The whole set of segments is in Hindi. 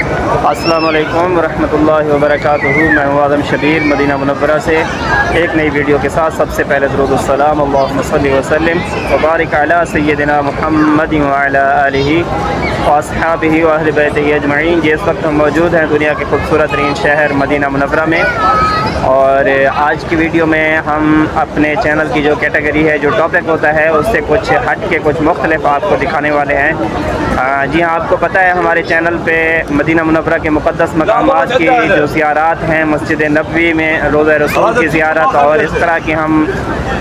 अस्सलाम वालेकुम वरहमतुल्लाहि वबरकातुहू। मैं हूँ आदम शबीर मदीना मुनव्वरा से एक नई वीडियो के साथ। सबसे पहले दुरूद सलाम अल्लाहुम्मा सल्लि व सल्लिम व बारिक अला सय्यदिना मुहम्मद व अला आलिहि व अस्हाबिहि व अहलि बैतिहि अजमईन। जिस वक्त हम मौजूद हैं दुनिया के खूबसूरत तरीन शहर मदीना मुनव्वरा में, और आज की वीडियो में हम अपने चैनल की जो कैटेगरी है, जो टॉपिक होता है, उससे कुछ हट के कुछ मुख्तलिफ आपको दिखाने वाले हैं। जी हाँ, आपको पता है हमारे चैनल पे मदीना मुनव्वरा के मुक़द्दस मकामात की जो ज़ियारत हैं, मस्जिद नबवी में रोज़ा रसूल की ज़ियारत और इस तरह की हम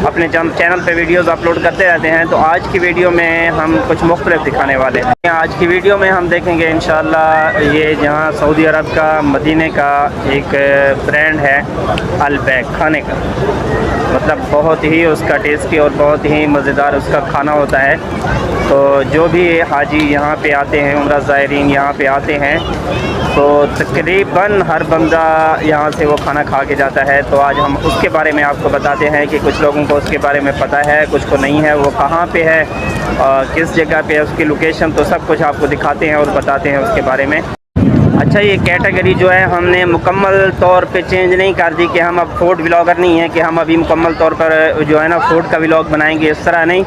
अपने चैनल पे वीडियोस अपलोड करते रहते हैं। तो आज की वीडियो में हम कुछ मुख्तलिफ दिखाने वाले हैं। आज की वीडियो में हम देखेंगे इंशाअल्लाह ये जहाँ सऊदी अरब का मदीने का एक ब्रांड है अल-बैक खाने का, मतलब बहुत ही उसका टेस्टी और बहुत ही मज़ेदार उसका खाना होता है। तो जो भी हाजी यहाँ पे आते हैं, उम्रा ज़ायरीन यहाँ पे आते हैं, तो तकरीबन हर बंदा यहाँ से वो खाना खा के जाता है। तो आज हम उसके बारे में आपको बताते हैं कि कुछ लोगों को उसके बारे में पता है, कुछ को नहीं है, वो कहाँ पे है और किस जगह पे है, उसकी लोकेशन, तो सब कुछ आपको दिखाते हैं और बताते हैं उसके बारे में। अच्छा, ये कैटेगरी जो है हमने मुकम्मल तौर पे चेंज नहीं कर दी कि हम अब फूड व्लॉगर नहीं है कि हम अभी मुकम्मल तौर पर जो है ना फूड का व्लॉग बनाएंगे, इस तरह नहीं।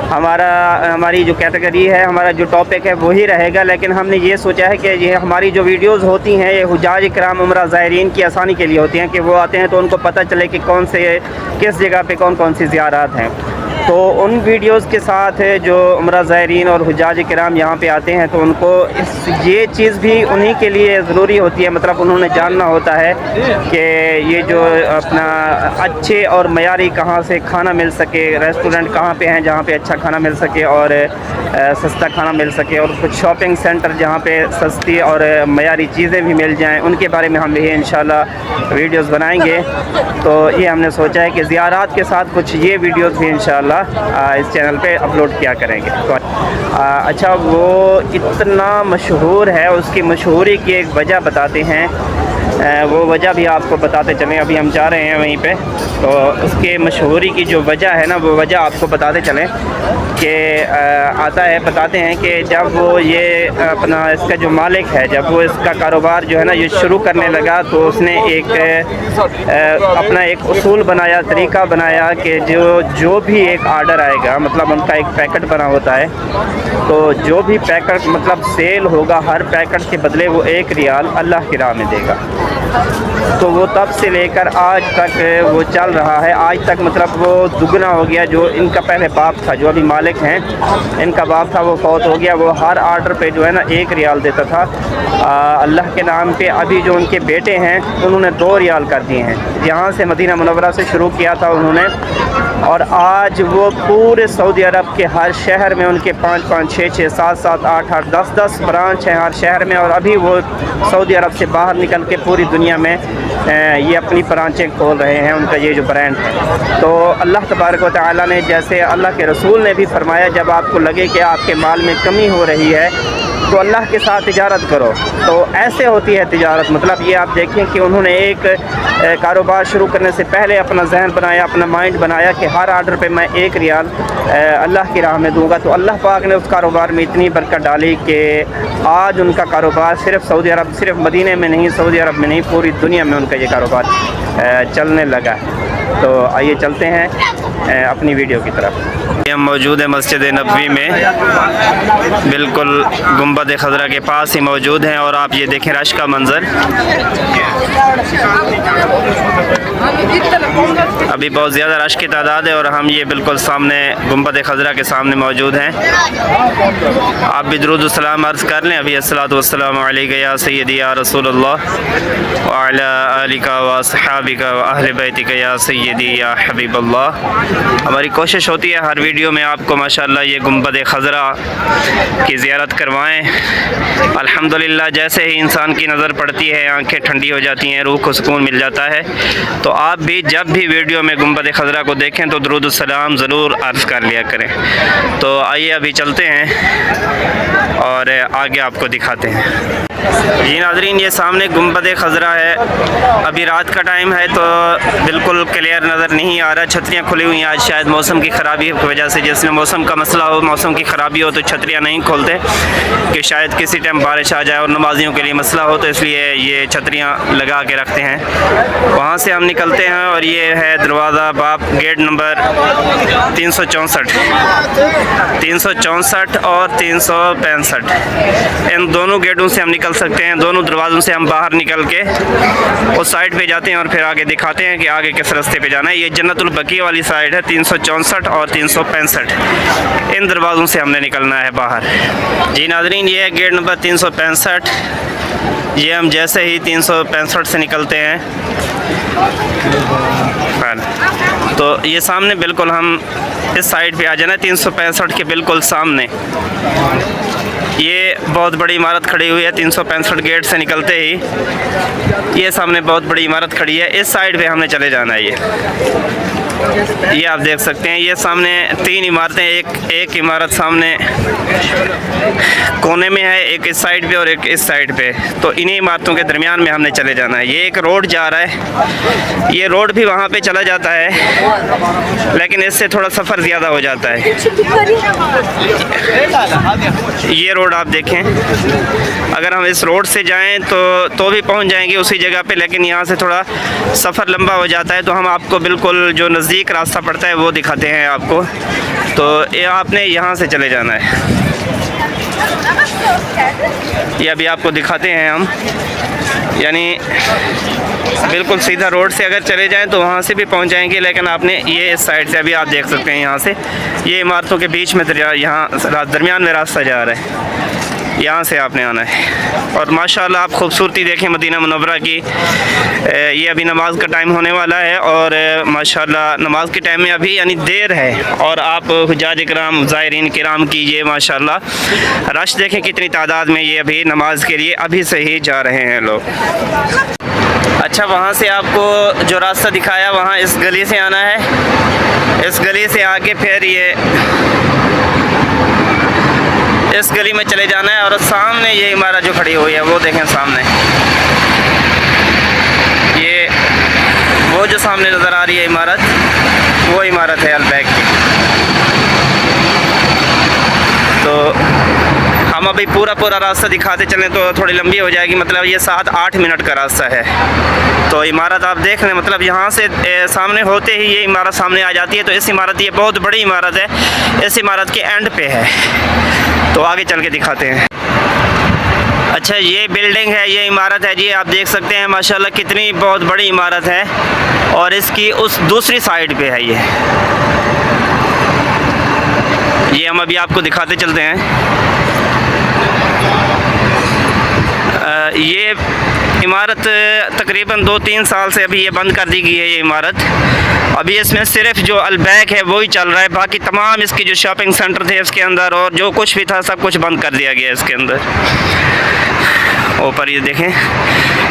हमारी जो कैटेगरी है, हमारा जो टॉपिक है वही रहेगा, लेकिन हमने ये सोचा है कि ये हमारी जो वीडियोस होती हैं ये हुजाज इकराम उम्रा ज़ायरीन की आसानी के लिए होती हैं कि वो आते हैं तो उनको पता चले कि कौन से किस जगह पे कौन कौन सी ज़ियारत हैं। तो उन वीडियोस के साथ जो उम्रा ज़ायरीन और हुजाज किराम यहाँ पे आते हैं तो उनको ये चीज़ भी उन्हीं के लिए ज़रूरी होती है, मतलब उन्होंने जानना होता है कि ये जो अपना अच्छे और मयारी कहाँ से खाना मिल सके, रेस्टोरेंट कहाँ पे हैं जहाँ पे अच्छा खाना मिल सके और सस्ता खाना मिल सके, और कुछ शॉपिंग सेंटर जहाँ पे सस्ती और मयारी चीज़ें भी मिल जाएँ, उनके बारे में हम भी इंशाल्लाह वीडियोस बनाएंगे। तो ये हमने सोचा है कि ज़ियारत के साथ कुछ ये वीडियोस भी इंशाल्लाह इस चैनल पे अपलोड किया करेंगे। तो अच्छा, वो इतना मशहूर है, उसकी मशहूरी की एक वजह बताते हैं, वो वजह भी आपको बताते चलें। अभी हम जा रहे हैं वहीं पे, तो उसके मशहूरी की जो वजह है ना, वो वजह आपको बताते चलें कि आता है, बताते हैं कि जब वो ये अपना इसका जो मालिक है, जब वो इसका कारोबार जो है ना ये शुरू करने लगा, तो उसने एक अपना एक उसूल बनाया, तरीका बनाया कि जो भी एक आर्डर आएगा, मतलब उनका एक पैकेट बना होता है, तो जो भी पैकेट मतलब सेल होगा, हर पैकेट के बदले वो 1 रियाल अल्लाह की राह में देगा। तो वो तब से लेकर आज तक वो चल रहा है। आज तक मतलब वो दुगना हो गया। जो इनका पहले बाप था, जो अभी मालिक हैं, इनका बाप था, वो फौत हो गया। वो हर आर्डर पे जो है ना 1 रियाल देता था अल्लाह के नाम पे। अभी जो उनके बेटे हैं उन्होंने 2 रियाल कर दिए हैं। यहाँ से मदीना मुनव्वरा से शुरू किया था उन्होंने, और आज वो पूरे सऊदी अरब के हर शहर में उनके 5-5, 6-6, 7-7, 8-8, 10-10 ब्रांच हैं हर शहर में। और अभी वो सऊदी अरब से बाहर निकल के पूरी दुनिया में ये अपनी ब्रांचें खोल रहे हैं, उनका ये जो ब्रांड है। तो अल्लाह तबारक व तआला ने, जैसे अल्लाह के रसूल ने भी फरमाया, जब आपको लगे कि आपके माल में कमी हो रही है तो अल्लाह के साथ तिजारत करो। तो ऐसे होती है तिजारत, मतलब ये आप देखें कि उन्होंने एक कारोबार शुरू करने से पहले अपना जहन बनाया, अपना माइंड बनाया कि हर आर्डर पे मैं 1 रियाल अल्लाह की राह में दूंगा। तो अल्लाह पाक ने उस कारोबार में इतनी बरकत डाली कि आज उनका कारोबार सिर्फ सऊदी अरब, सिर्फ मदीने में नहीं, सऊदी अरब में नहीं, पूरी दुनिया में उनका ये कारोबार चलने लगा। तो आइए चलते हैं अपनी वीडियो की तरफ। हम मौजूद है मस्जिद नबवी में, बिल्कुल गुंबद खजरा के पास ही मौजूद हैं, और आप ये देखें रश का मंज़र। अभी बहुत ज़्यादा रश की तादाद है और हम ये बिल्कुल सामने गुंबद खजरा के सामने मौजूद हैं। आप भी दुरूद सलाम अर्ज़ कर लें। अभी अस्सलातु वस्सलामु अलैका या सय्यदी या रसूलल्लाह व अला आलिका व अस्हाबिका व अहले बैतिका या सय्यदी या हबीबल्लाह। हमारी कोशिश होती है हर वीडियो में आपको माशाअल्लाह ये गुंबद खजरा की ज़ियारत करवाएं। अल्हम्दुलिल्लाह, जैसे ही इंसान की नज़र पड़ती है आंखें ठंडी हो जाती हैं, रूह को सुकून मिल जाता है। तो आप भी जब भी वीडियो में गुंबद खजरा को देखें तो दुरूद सलाम ज़रूर अर्ज़ कर लिया करें। तो आइए अभी चलते हैं और आगे आपको दिखाते हैं। जी नाज़रीन, ये सामने गुंबद खजरा है। अभी रात का टाइम है तो बिल्कुल क्लियर नज़र नहीं आ रहा, छतरियाँ खुली हुई हुई हैं। आज शायद मौसम की ख़राबी की वजह से, जिसने मौसम का मसला हो, मौसम की ख़राबी हो तो छतरियाँ नहीं खोलते कि शायद किसी टाइम बारिश आ जाए और नमाजियों के लिए मसला हो, तो इसलिए ये छतरियाँ लगा के रखते हैं। वहाँ से हम निकलते हैं और ये है दरवाज़ा बाप, गेट नंबर 364 और 365। इन दोनों गेटों से हम निकल सकते हैं। दोनों दरवाज़ों से हम बाहर निकल के उस साइड पे जाते हैं और फिर आगे दिखाते हैं कि आगे किस रास्ते पे जाना है। ये जन्नतुल बकी वाली साइड है, 364 और 365। इन दरवाज़ों से हमने निकलना है बाहर। जी नाज़रीन, ये है गेट नंबर 365। ये हम जैसे ही 365 से निकलते हैं तो ये सामने बिल्कुल हम इस साइड पे आ जाना है। 365 के बिल्कुल सामने ये बहुत बड़ी इमारत खड़ी हुई है। 365 गेट से निकलते ही ये सामने बहुत बड़ी इमारत खड़ी है। इस साइड पे हमने चले जाना है। ये आप देख सकते हैं, ये सामने 3 इमारतें, एक इमारत सामने कोने में है, एक इस साइड पे और एक इस साइड पे। तो इन्हीं इमारतों के दरमियान में हमने चले जाना है। ये एक रोड जा रहा है, ये रोड भी वहाँ पे चला जाता है, लेकिन इससे थोड़ा सफ़र ज़्यादा हो जाता है। ये रोड आप देखें, अगर हम इस रोड से जाएं तो भी पहुंच जाएंगे उसी जगह पे, लेकिन यहाँ से थोड़ा सफ़र लंबा हो जाता है। तो हम आपको बिल्कुल जो नज़दीक रास्ता पड़ता है वो दिखाते हैं आपको। तो ये आपने यहाँ से चले जाना है। ये अभी आपको दिखाते हैं हम, यानी बिल्कुल सीधा रोड से अगर चले जाएं तो वहाँ से भी पहुँच जाएंगे, लेकिन आपने ये इस साइड से, अभी आप देख सकते हैं यहाँ से, ये इमारतों के बीच में यहाँ दरमियान में रास्ता जा रहा है, यहाँ से आपने आना है। और माशाल्लाह आप खूबसूरती देखें मदीना मुनव्वरा की। ये अभी नमाज का टाइम होने वाला है और माशाल्लाह नमाज के टाइम में अभी यानी देर है, और आप हुज्जाज इकराम, ज़ायरीन किराम की ये माशाल्लाह रश देखें कितनी तादाद में ये अभी नमाज के लिए अभी से ही जा रहे हैं लोग। अच्छा, वहाँ से आपको जो रास्ता दिखाया वहाँ इस गली से आना है। इस गली से आके फिर ये इस गली में चले जाना है और सामने ये इमारत जो खड़ी हुई है वो देखें सामने, ये वो जो सामने नज़र आ रही है इमारत, वो इमारत है अलबैक की। तो हम अभी पूरा रास्ता दिखाते चलें तो थोड़ी लंबी हो जाएगी, मतलब ये 7-8 मिनट का रास्ता है। तो इमारत आप देख लें, मतलब यहाँ से सामने होते ही ये इमारत सामने आ जाती है। तो इस इमारत, ये बहुत बड़ी इमारत है, इस इमारत के एंड पे है। तो आगे चल के दिखाते हैं। अच्छा, ये बिल्डिंग है, ये इमारत है जी, आप देख सकते हैं माशाल्लाह कितनी बहुत बड़ी इमारत है, और इसकी उस दूसरी साइड पे है ये हम अभी आपको दिखाते चलते हैं। ये इमारत तकरीबन 2-3 साल से अभी ये बंद कर दी गई है ये इमारत। अभी इसमें सिर्फ जो अलबैक है वही चल रहा है, बाकी तमाम इसके जो शॉपिंग सेंटर थे इसके अंदर और जो कुछ भी था सब कुछ बंद कर दिया गया इसके अंदर। ऊपर ये देखें,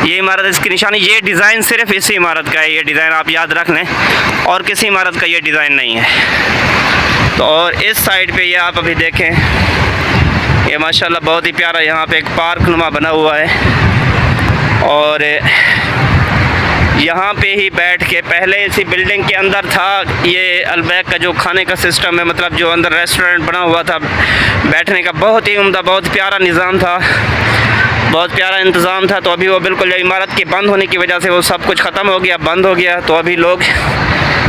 ये इमारत, इसकी निशानी, ये डिज़ाइन सिर्फ इसी इमारत का है। ये डिज़ाइन आप याद रख लें, और किसी इमारत का ये डिज़ाइन नहीं है। तो और इस साइड पे ये आप अभी देखें, ये माशाल्लाह बहुत ही प्यारा यहाँ पे एक पार्क नुमा बना हुआ है, और यहाँ पे ही बैठ के, पहले इसी बिल्डिंग के अंदर था ये अलबैक का जो खाने का सिस्टम है, मतलब जो अंदर रेस्टोरेंट बना हुआ था बैठने का, बहुत ही उम्दा, बहुत प्यारा निज़ाम था, बहुत प्यारा इंतज़ाम था। तो अभी वो बिल्कुल इमारत के बंद होने की वजह से वो सब कुछ ख़त्म हो गया, बंद हो गया। तो अभी लोग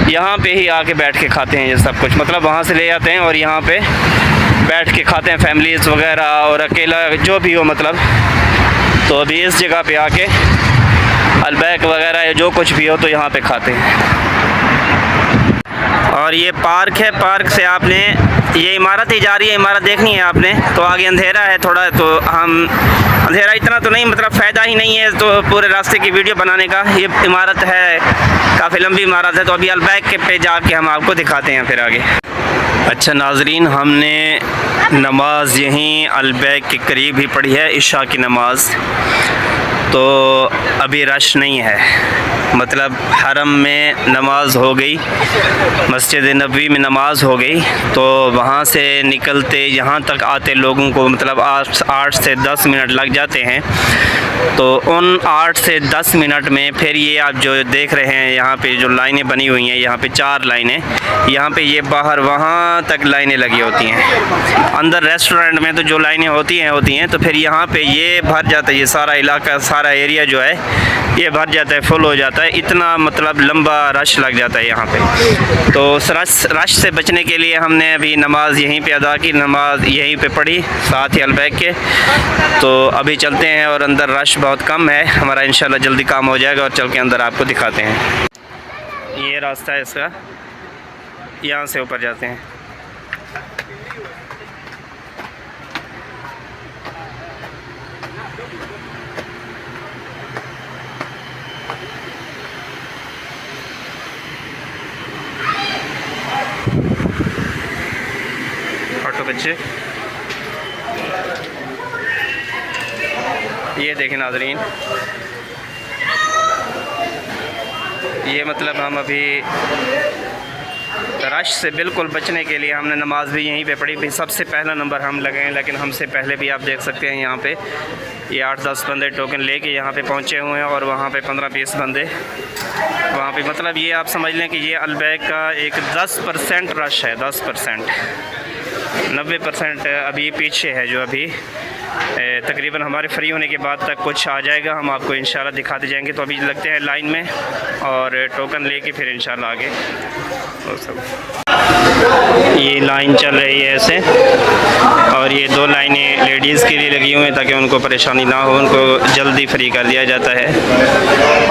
यहाँ पे ही आके बैठ के खाते हैं ये सब कुछ, मतलब वहाँ से ले जाते हैं और यहाँ पे बैठ के खाते हैं, फैमिलीज़ वगैरह और अकेला जो भी हो मतलब। तो अभी इस जगह पे आके अलबैक वगैरह जो कुछ भी हो तो यहाँ पे खाते हैं। और ये पार्क है, पार्क से आपने, ये इमारत ही जा रही है, इमारत देखनी है आपने। तो आगे अंधेरा है थोड़ा, तो हम अंधेरा इतना तो नहीं, मतलब फ़ायदा ही नहीं है तो पूरे रास्ते की वीडियो बनाने का। ये इमारत है, काफ़ी लंबी इमारत है, तो अभी अलबैक के पे जाके हम आपको दिखाते हैं फिर आगे। अच्छा नाजरीन, हमने नमाज यहीं अलबैक के करीब ही पढ़ी है, इशा की नमाज। तो अभी रश नहीं है। मतलब हरम में नमाज हो गई, मस्जिद नबवी में नमाज हो गई, तो वहाँ से निकलते यहाँ तक आते लोगों को मतलब 8 से 10 मिनट लग जाते हैं। तो उन 8 से 10 मिनट में फिर ये आप जो देख रहे हैं यहाँ पे जो लाइनें बनी हुई हैं, यहाँ पे 4 लाइनें, यहाँ पे ये बाहर वहाँ तक लाइनें लगी होती हैं। अंदर रेस्टोरेंट में तो जो लाइनें होती हैं तो फिर यहाँ पे ये भर जाता है, ये सारा इलाका, सारा एरिया जो है ये भर जाता है, फुल हो जाता है, इतना मतलब लंबा रश लग जाता है यहाँ पे। तो उस रश से बचने के लिए हमने अभी नमाज यहीं पे अदा की, नमाज यहीं पे पढ़ी साथ ही अलबैक के। तो अभी चलते हैं और अंदर रश बहुत कम है, हमारा इंशाल्लाह जल्दी काम हो जाएगा और चल के अंदर आपको दिखाते हैं। ये रास्ता है इसका, यहाँ से ऊपर जाते हैं। ऑटो बच्चे, ये देखें नाज़रीन, ये मतलब हम अभी रश से बिल्कुल बचने के लिए हमने नमाज भी यहीं पे पढ़ी। भाई सबसे पहला नंबर हम लगे हैं, लेकिन हमसे पहले भी आप देख सकते हैं यहाँ पे ये 8-10 बंदे टोकन लेके यहाँ पे पहुँचे हुए हैं और वहाँ पे 15-20 बंदे वहाँ पे। मतलब ये आप समझ लें कि ये अलबैक का एक 10% रश है, 10%। 90% अभी पीछे है, जो अभी तकरीबन हमारे फ्री होने के बाद तक कुछ आ जाएगा, हम आपको इंशाल्लाह दिखाते जाएंगे। तो अभी लगते हैं लाइन में और टोकन लेके फिर इंशाल्लाह आगे और सब। ये लाइन चल रही है ऐसे, और ये 2 लाइनें लेडीज़ के लिए लगी हुई हैं ताकि उनको परेशानी ना हो, उनको जल्दी फ्री कर दिया जाता है।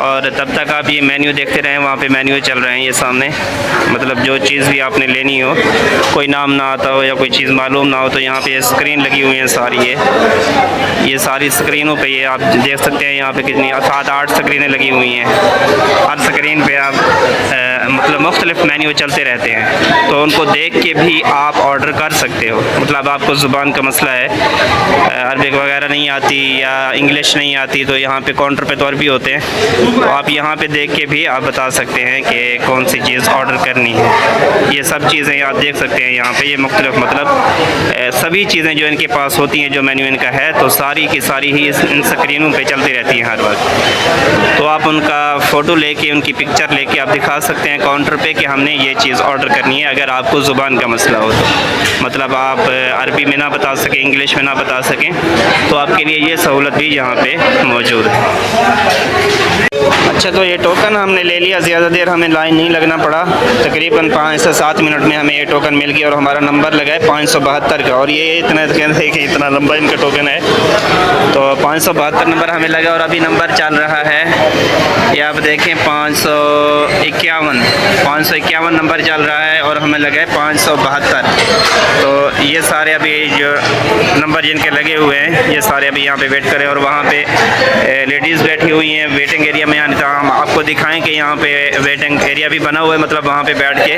और तब तक आप ये मेन्यू देखते रहें, वहाँ पे मेन्यू चल रहे हैं ये सामने। मतलब जो चीज़ भी आपने लेनी हो, कोई नाम ना आता हो या कोई चीज़ मालूम ना हो, तो यहाँ पे स्क्रीन लगी हुई हैं सारी। ये सारी स्क्रीनों पे ये आप देख सकते हैं, यहाँ पे कितनी 7-8 स्क्रीनें लगी हुई हैं। हर स्क्रीन पे आप मतलब मुख्तलिफ मेन्यू चलते रहते हैं, तो उनको देख के भी आप ऑर्डर कर सकते हो। मतलब आपको ज़ुबान का मसला है, अरबिक वगैरह नहीं आती या इंग्लिश नहीं आती, तो यहाँ पे काउंटर पे तो अरबी होते हैं, तो आप यहाँ पे देख के भी आप बता सकते हैं कि कौन सी चीज़ ऑर्डर करनी है। ये सब चीज़ें आप देख सकते हैं यहाँ पे, ये मुख्तलिफ मतलब सभी चीज़ें जो इनके पास होती हैं, जो मेन्यू इनका है, तो सारी की सारी ही इन स्क्रीनों पे चलती रहती हैं हर वक्त। तो आप उनका फ़ोटो लेके, उनकी पिक्चर लेके आप दिखा सकते हैं काउंटर पे कि हमने ये चीज़ ऑर्डर करनी है। अगर आपको ज़ुबान का मसला हो तो मतलब आप अरबी में ना बता सकें, इंग्लिश में ना बता सकें, तो आपके लिए ये सहूलत भी यहाँ पे मौजूद है। अच्छा, तो ये टोकन हमने ले लिया, ज़्यादा देर हमें लाइन नहीं लगना पड़ा, तकरीबन 5 से 7 मिनट में हमें ये टोकन मिल गया और हमारा नंबर लगा है 572 का। और ये इतना कहते हैं कि इतना लंबा इनका टोकन है, तो 572 नंबर हमें लगा। और अभी नंबर चल रहा है, ये आप देखें 551 नंबर चल रहा है और हमें लगा है 572। तो ये सारे अभी जो नंबर जिनके लगे हुए हैं, ये सारे अभी यहाँ पे वेट करें। और वहाँ पे लेडीज़ बैठी हुई हैं वेटिंग एरिया में, यानी हम आपको दिखाएं कि यहाँ पे वेटिंग एरिया भी बना हुआ है, मतलब वहाँ पे बैठ के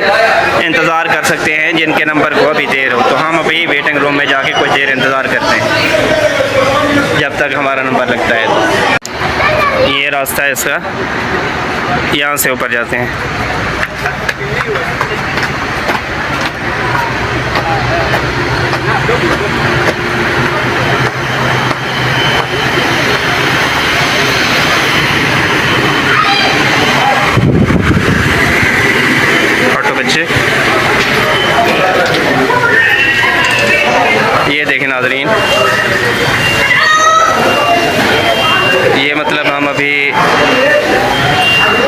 इंतज़ार कर सकते हैं जिनके नंबर को अभी देर हो। तो हम अभी वेटिंग रूम में जाके कुछ देर इंतज़ार करते हैं जब तक हमारा नंबर लगता है। ये रास्ता है इसका, यहाँ से ऊपर जाते हैं। ऑटो बच्चे, ये देखें नाज़रीन, ये मतलब हम अभी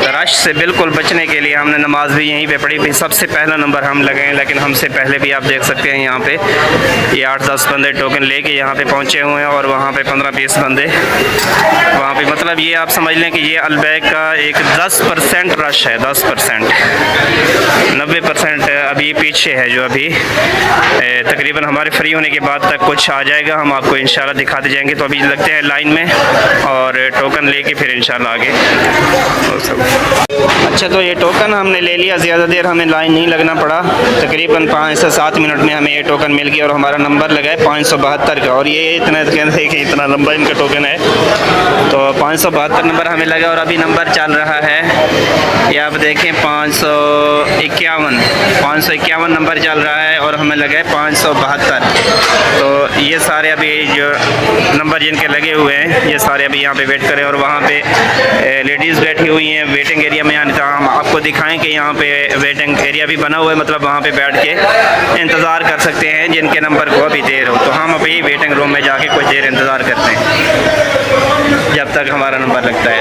रश से बिल्कुल बचने के लिए हमने नमाज भी यहीं पे पढ़ी। भाई सबसे पहला नंबर हम लगे हैं, लेकिन हमसे पहले भी आप देख सकते हैं यहाँ पे ये 8-10 बंदे टोकन लेके यहाँ पे पहुँचे हुए हैं और वहाँ पे 15-20 बंदे वहाँ पे। मतलब ये आप समझ लें कि ये अलबैक का एक 10% रश है, 10%। 90% अभी पीछे है, जो अभी तकरीबन हमारे फ्री होने के बाद तक कुछ आ जाएगा, हम आपको इंशाल्लाह दिखाते जाएंगे। तो अभी लगते हैं लाइन में और टोकन लेके फिर इंशाल्लाह आगे और सब। अच्छा, तो ये टोकन हमने ले लिया, ज़्यादा देर हमें लाइन नहीं लगना पड़ा, तकरीबन 5 से 7 मिनट में हमें ये टोकन मिल गया और हमारा नंबर लगा है 572 का। और ये इतना कहते हैं कि इतना लंबा इनका टोकन है, तो 572 नंबर हमें लगा और अभी नंबर चल रहा है, ये आप देखें 551 नंबर चल रहा है और हमें लगा है 572। तो ये सारे अभी जो नंबर जिनके लगे हुए हैं ये सारे अभी यहाँ पे वेट करें और वहाँ पे लेडीज़ बैठी हुई हैं वेटिंग एरिया में। यानी हम आपको दिखाएं कि यहाँ पे वेटिंग एरिया भी बना हुआ है, मतलब वहाँ पे बैठ के इंतज़ार कर सकते हैं जिनके नंबर को अभी देर हो। तो हम अभी वेटिंग रूम में जाके कुछ देर इंतज़ार करते हैं जब तक हमारा नंबर लगता है।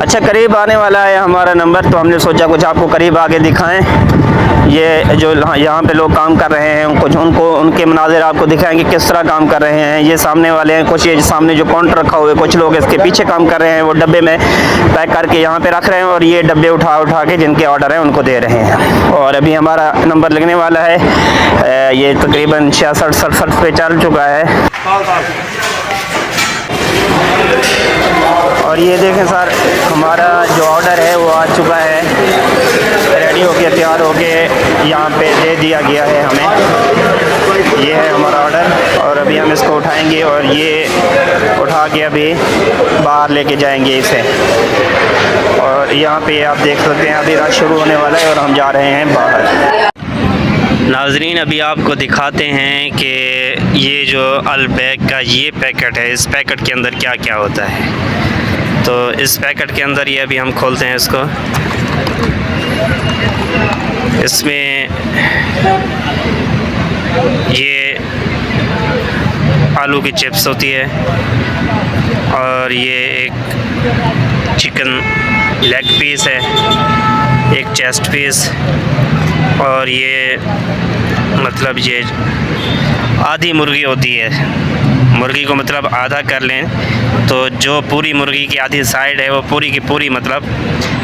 अच्छा, करीब आने वाला है हमारा नंबर, तो हमने सोचा कुछ आपको करीब आगे दिखाएं। ये जो यहाँ पे लोग काम कर रहे हैं कुछ उनके मनाज़िर आपको दिखाएंगे किस तरह काम कर रहे हैं। ये सामने वाले हैं कुछ, ये सामने जो काउंटर रखा हुआ है कुछ लोग इसके पीछे काम कर रहे हैं, वो डब्बे में पैक करके यहाँ पे रख रहे हैं और ये डब्बे उठा के जिनके ऑर्डर हैं उनको दे रहे हैं। और अभी हमारा नंबर लगने वाला है, ये तकरीबन 66-67 पे चल चुका है। और ये देखें सर, हमारा जो ऑर्डर है वो आ चुका है, रेडी होके तैयार होके यहाँ पे दे दिया गया है हमें। ये है हमारा ऑर्डर और अभी हम इसको उठाएंगे और ये उठा के अभी बाहर लेके जाएंगे इसे। और यहाँ पे आप देख सकते हैं अभी रश शुरू होने वाला है और हम जा रहे हैं बाहर। नाज़रीन, अभी आपको दिखाते हैं कि ये जो अलबैग का ये पैकेट है, इस पैकेट के अंदर क्या क्या होता है। तो इस पैकेट के अंदर ये अभी हम खोलते हैं इसको। इसमें ये आलू की चिप्स होती है और ये एक चिकन लेग पीस है, एक चेस्ट पीस और ये मतलब ये आधी मुर्गी होती है। मुर्गी को मतलब आधा कर लें तो जो पूरी मुर्गी की आधी साइड है वो पूरी की पूरी, मतलब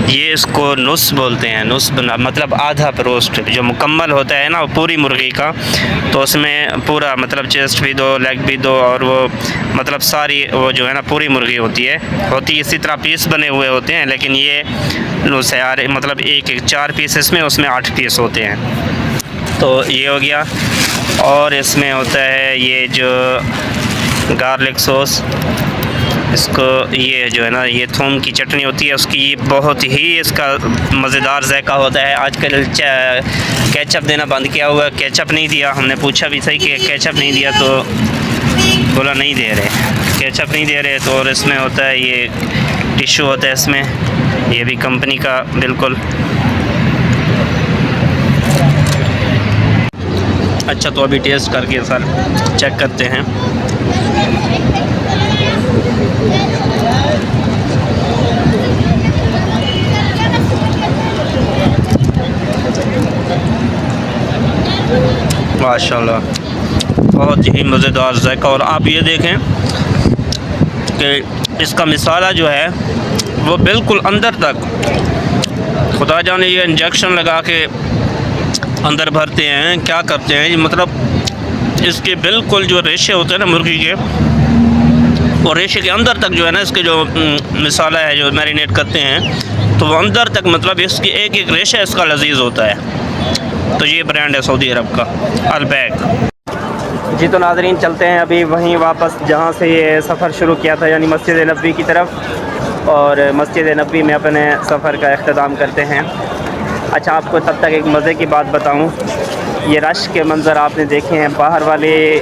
ये इसको नुस बोलते हैं। नुस मतलब आधा रोस्ट जो मुकम्मल होता है ना वो पूरी मुर्गी का, तो उसमें पूरा मतलब चेस्ट भी दो, लेग भी दो और वो मतलब सारी वो जो है ना पूरी मुर्गी होती इसी तरह पीस बने हुए होते हैं, लेकिन ये नुस है मतलब एक 4 पीस इसमें, उसमें 8 पीस होते हैं। तो ये हो गया। और इसमें होता है ये जो गार्लिक सॉस, इसको ये जो है ना ये थूम की चटनी होती है उसकी, बहुत ही इसका मज़ेदार जायका होता है। आजकल केचप देना बंद किया हुआ है, केचप नहीं दिया, हमने पूछा भी सही कि केचप नहीं दिया तो बोला नहीं दे रहे, केचप नहीं दे रहे। तो और इसमें होता है ये टिश्यू होता है इसमें, ये भी कंपनी का बिल्कुल। अच्छा, तो अभी टेस्ट करके सर चेक करते हैं। माशाल्लाह, बहुत ही मज़ेदार जायका। और आप ये देखें कि इसका मसाला जो है वो बिल्कुल अंदर तक, खुदा जाने ये इंजेक्शन लगा के अंदर भरते हैं क्या करते हैं, मतलब इसके बिल्कुल जो रेशे होते हैं ना मुर्गी के, और रेशे के अंदर तक जो है ना इसके जो मसाला है जो मैरिनेट करते हैं तो वो अंदर तक, मतलब इसकी एक एक रेशा इसका लजीज होता है। तो ये ब्रांड है सऊदी अरब का अलबैग। जी तो नाज़रीन, चलते हैं अभी वहीं वापस जहाँ से ये सफ़र शुरू किया था, यानी मस्जिद नबवी की तरफ, और मस्जिद नबवी में अपने सफ़र का इख्तिताम करते हैं। अच्छा, आपको तब तक एक मज़े की बात बताऊं, ये रश के मंज़र आपने देखे हैं, बाहर वाले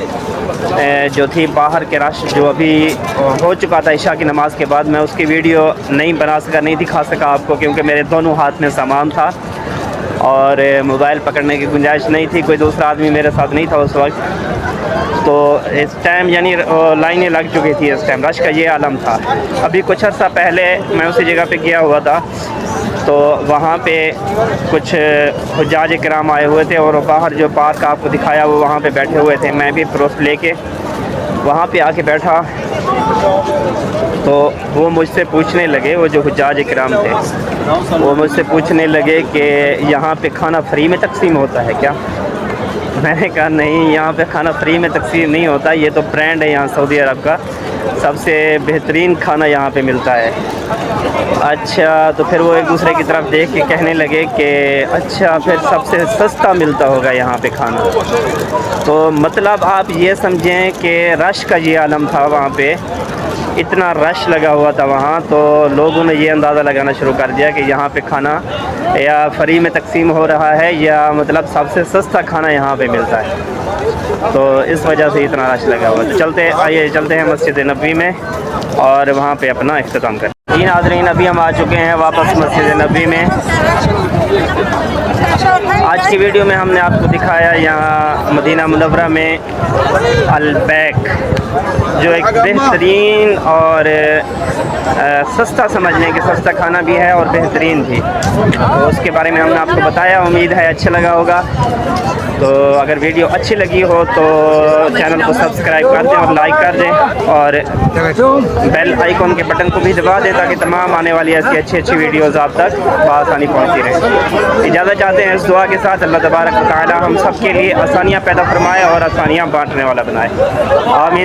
जो थी बाहर के रश जो अभी हो चुका था इशा की नमाज़ के बाद, मैं उसकी वीडियो नहीं बना सका, नहीं दिखा सका आपको, क्योंकि मेरे दोनों हाथ में सामान था और मोबाइल पकड़ने की गुंजाइश नहीं थी, कोई दूसरा आदमी मेरे साथ नहीं था उस वक्त। तो इस टाइम यानी लाइनें लग चुकी थी, इस टाइम रश का ये आलम था। अभी कुछ अर्सा पहले मैं उसी जगह पे गया हुआ था, तो वहाँ पे कुछ हुज्जाज किराम आए हुए थे और बाहर जो पार्क आपको दिखाया वो वहाँ पे बैठे हुए थे। मैं भी परोस लेके वहाँ पे आके बैठा, तो वो मुझसे पूछने लगे, वो जो हुज्जाज किराम थे वो मुझसे पूछने लगे कि यहाँ पे खाना फ्री में तकसीम होता है क्या। मैंने कहा नहीं, यहाँ पे खाना फ्री में तकसीम नहीं होता, ये तो ब्रांड है यहाँ सऊदी अरब का, सबसे बेहतरीन खाना यहाँ पे मिलता है। अच्छा, तो फिर वो एक दूसरे की तरफ देख के कहने लगे कि अच्छा फिर सबसे सस्ता मिलता होगा यहाँ पे खाना। तो मतलब आप ये समझें कि रश का ये आलम था वहाँ पे, इतना रश लगा हुआ था वहाँ, तो लोगों ने ये अंदाज़ा लगाना शुरू कर दिया कि यहाँ पे खाना या फ्री में तकसीम हो रहा है या मतलब सबसे सस्ता खाना यहाँ पे मिलता है। तो इस वजह से इतना रश लगा हुआ है। तो आइए चलते हैं मस्जिद नबवी में और वहाँ पे अपना इख्तिताम करें। जी नाज़रीन, अभी हम आ चुके हैं वापस मस्जिद नबवी में। आज की वीडियो में हमने आपको दिखाया यहाँ मदीना मुनव्वरा में अल-बैक, जो एक बेहतरीन और सस्ता समझने के सस्ता खाना भी है और बेहतरीन भी, तो उसके बारे में हमने आपको बताया। उम्मीद है अच्छा लगा होगा। तो अगर वीडियो अच्छी लगी हो तो चैनल को सब्सक्राइब कर दें और लाइक कर दें और बेल आइकॉन के बटन को भी दबा दें ताकि तमाम आने वाली ऐसी अच्छी वीडियोज़ आप तक बआसानी पहुँचती रहें। इजाज़त चाहते हैं इस दुआ के साथ, अल्लाह तबारक व तआला हम सब के लिए आसानियाँ पैदा फरमाए और आसानियाँ बाँटने वाला बनाए। आमीन।